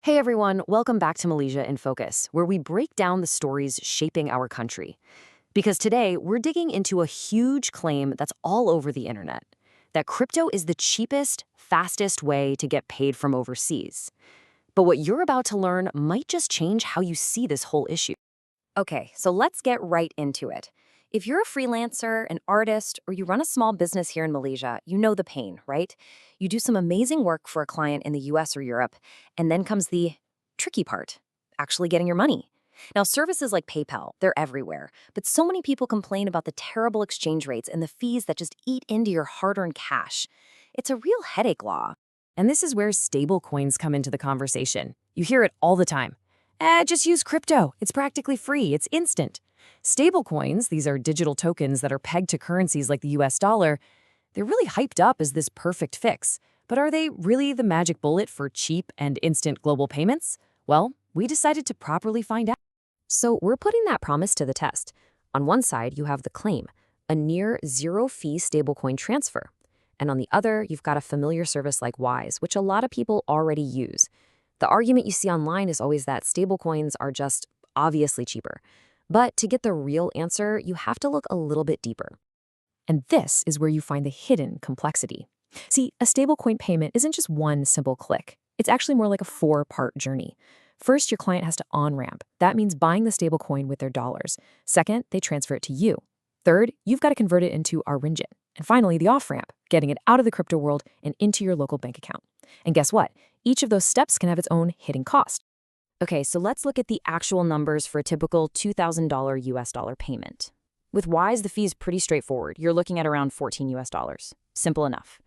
Hey everyone, welcome back to Malaysia in Focus, where we break down the stories shaping our country. Because today, we're digging into a huge claim that's all over the internet, that crypto is the cheapest, fastest way to get paid from overseas. But what you're about to learn might just change how you see this whole issue. Okay, so let's get right into it. If you're a freelancer, an artist, or you run a small business here in Malaysia, you know the pain, right? You do some amazing work for a client in the US or Europe, and then comes the tricky part, actually getting your money. Now, services like PayPal, they're everywhere, but so many people complain about the terrible exchange rates and the fees that just eat into your hard-earned cash. It's a real headache law. And this is where stablecoins come into the conversation. You hear it all the time. Just use crypto. It's practically free. It's instant. Stablecoins, these are digital tokens that are pegged to currencies like the US dollar, they're really hyped up as this perfect fix. But are they really the magic bullet for cheap and instant global payments? Well, we decided to properly find out. So we're putting that promise to the test. On one side, you have the claim, a near zero-fee stablecoin transfer. And on the other, you've got a familiar service like Wise, which a lot of people already use. The argument you see online is always that stablecoins are just obviously cheaper. But to get the real answer, you have to look a little bit deeper. And this is where you find the hidden complexity. See, a stablecoin payment isn't just one simple click. It's actually more like a four-part journey. First, your client has to on-ramp. That means buying the stablecoin with their dollars. Second, they transfer it to you. Third, you've got to convert it into our ringgit. And finally, the off-ramp, getting it out of the crypto world and into your local bank account. And guess what? Each of those steps can have its own hidden cost. Okay, so let's look at the actual numbers for a typical $2,000 US dollar payment. With Wise, the fee is pretty straightforward. You're looking at around 14 US dollars. Simple enough.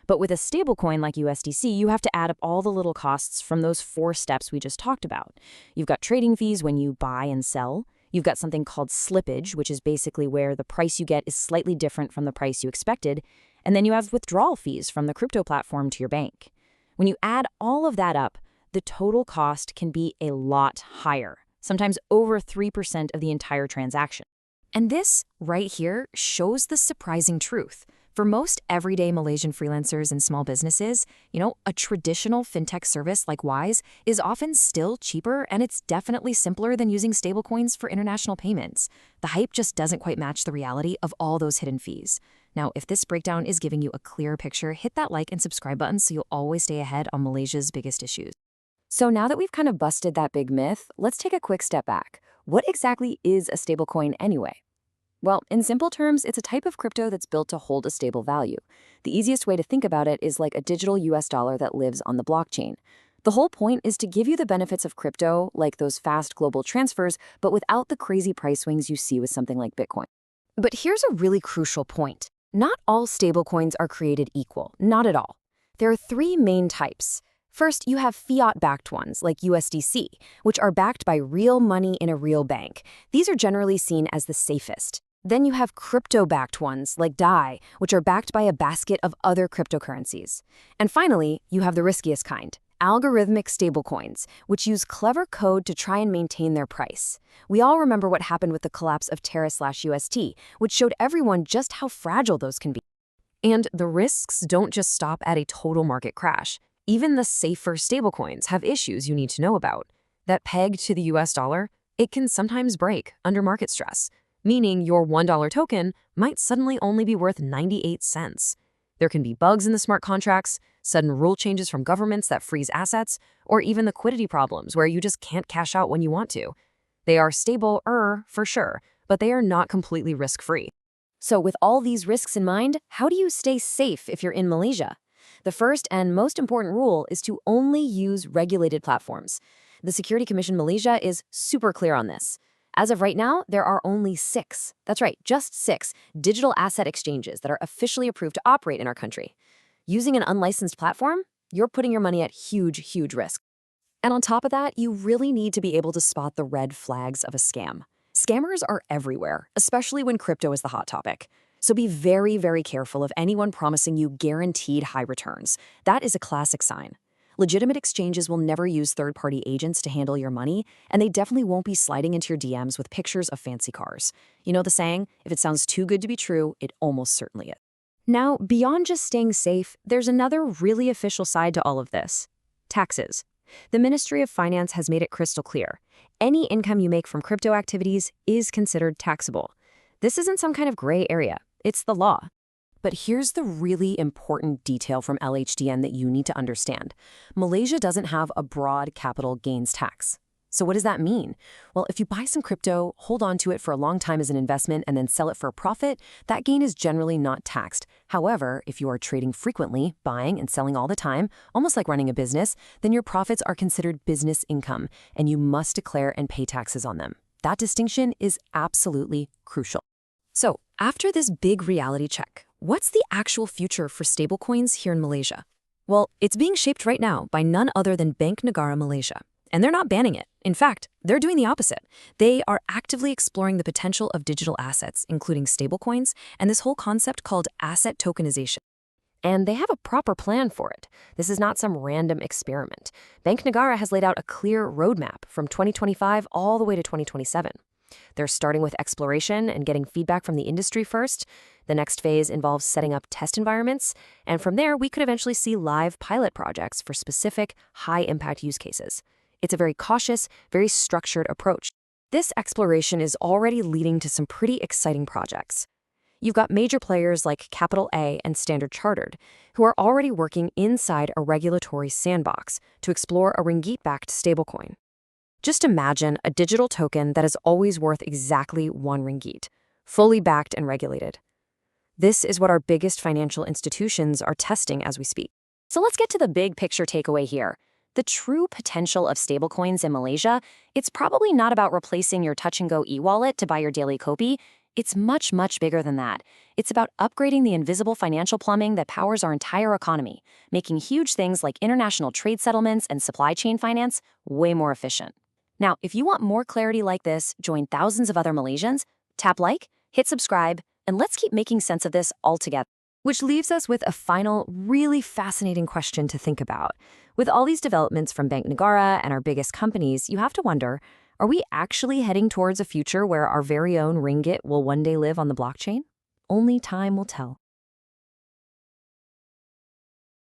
But with a stablecoin like USDC, you have to add up all the little costs from those four steps we just talked about. You've got trading fees when you buy and sell. You've got something called slippage, which is basically where the price you get is slightly different from the price you expected. And then you have withdrawal fees from the crypto platform to your bank. When you add all of that up, the total cost can be a lot higher, sometimes over 3% of the entire transaction. And this right here shows the surprising truth. For most everyday Malaysian freelancers and small businesses, a traditional fintech service like Wise is often still cheaper, and it's definitely simpler than using stablecoins for international payments. The hype just doesn't quite match the reality of all those hidden fees. Now, if this breakdown is giving you a clear picture, hit that like and subscribe button so you'll always stay ahead on Malaysia's biggest issues. So now that we've kind of busted that big myth, let's take a quick step back. What exactly is a stablecoin anyway? Well, in simple terms, it's a type of crypto that's built to hold a stable value. The easiest way to think about it is like a digital US dollar that lives on the blockchain. The whole point is to give you the benefits of crypto, like those fast global transfers, but without the crazy price swings you see with something like Bitcoin. But here's a really crucial point. Not all stablecoins are created equal, not at all. There are three main types. First, you have fiat-backed ones, like USDC, which are backed by real money in a real bank. These are generally seen as the safest. Then you have crypto-backed ones, like DAI, which are backed by a basket of other cryptocurrencies. And finally, you have the riskiest kind, algorithmic stablecoins, which use clever code to try and maintain their price. We all remember what happened with the collapse of Terra/UST, which showed everyone just how fragile those can be. And the risks don't just stop at a total market crash. Even the safer stablecoins have issues you need to know about. That peg to the US dollar, it can sometimes break under market stress, meaning your $1 token might suddenly only be worth 98 cents. There can be bugs in the smart contracts, sudden rule changes from governments that freeze assets, or even liquidity problems where you just can't cash out when you want to. They are stable-er for sure, but they are not completely risk-free. So with all these risks in mind, how do you stay safe if you're in Malaysia? The first and most important rule is to only use regulated platforms. The Security Commission Malaysia is super clear on this. As of right now, there are only 6, that's right, just 6, digital asset exchanges that are officially approved to operate in our country. Using an unlicensed platform, you're putting your money at huge risk. And on top of that, you really need to be able to spot the red flags of a scam. Scammers are everywhere, especially when crypto is the hot topic. So be very careful of anyone promising you guaranteed high returns. That is a classic sign. Legitimate exchanges will never use third-party agents to handle your money, and they definitely won't be sliding into your DMs with pictures of fancy cars. You know the saying, if it sounds too good to be true, it almost certainly is. Now, beyond just staying safe, there's another really official side to all of this. Taxes. The Ministry of Finance has made it crystal clear. Any income you make from crypto activities is considered taxable. This isn't some kind of gray area. It's the law. But here's the really important detail from LHDN that you need to understand. Malaysia doesn't have a broad capital gains tax. So what does that mean? Well, if you buy some crypto, hold on to it for a long time as an investment, and then sell it for a profit, that gain is generally not taxed. However, if you are trading frequently, buying and selling all the time, almost like running a business, then your profits are considered business income, and you must declare and pay taxes on them. That distinction is absolutely crucial. So, after this big reality check, what's the actual future for stablecoins here in Malaysia? Well, it's being shaped right now by none other than Bank Negara Malaysia. And they're not banning it. In fact, they're doing the opposite. They are actively exploring the potential of digital assets, including stablecoins, and this whole concept called asset tokenization. And they have a proper plan for it. This is not some random experiment. Bank Negara has laid out a clear roadmap from 2025 all the way to 2027. They're starting with exploration and getting feedback from the industry first. The next phase involves setting up test environments, and from there, we could eventually see live pilot projects for specific, high-impact use cases. It's a very cautious, very structured approach. This exploration is already leading to some pretty exciting projects. You've got major players like Capital A and Standard Chartered, who are already working inside a regulatory sandbox to explore a ringgit-backed stablecoin. Just imagine a digital token that is always worth exactly 1 ringgit, fully backed and regulated. This is what our biggest financial institutions are testing as we speak. So let's get to the big picture takeaway here. The true potential of stablecoins in Malaysia, it's probably not about replacing your touch-and-go e-wallet to buy your daily kopi. It's much, much bigger than that. It's about upgrading the invisible financial plumbing that powers our entire economy, making huge things like international trade settlements and supply chain finance way more efficient. Now, if you want more clarity like this, join thousands of other Malaysians, tap like, hit subscribe, and let's keep making sense of this all together. Which leaves us with a final, really fascinating question to think about. With all these developments from Bank Negara and our biggest companies, you have to wonder, are we actually heading towards a future where our very own ringgit will one day live on the blockchain? Only time will tell.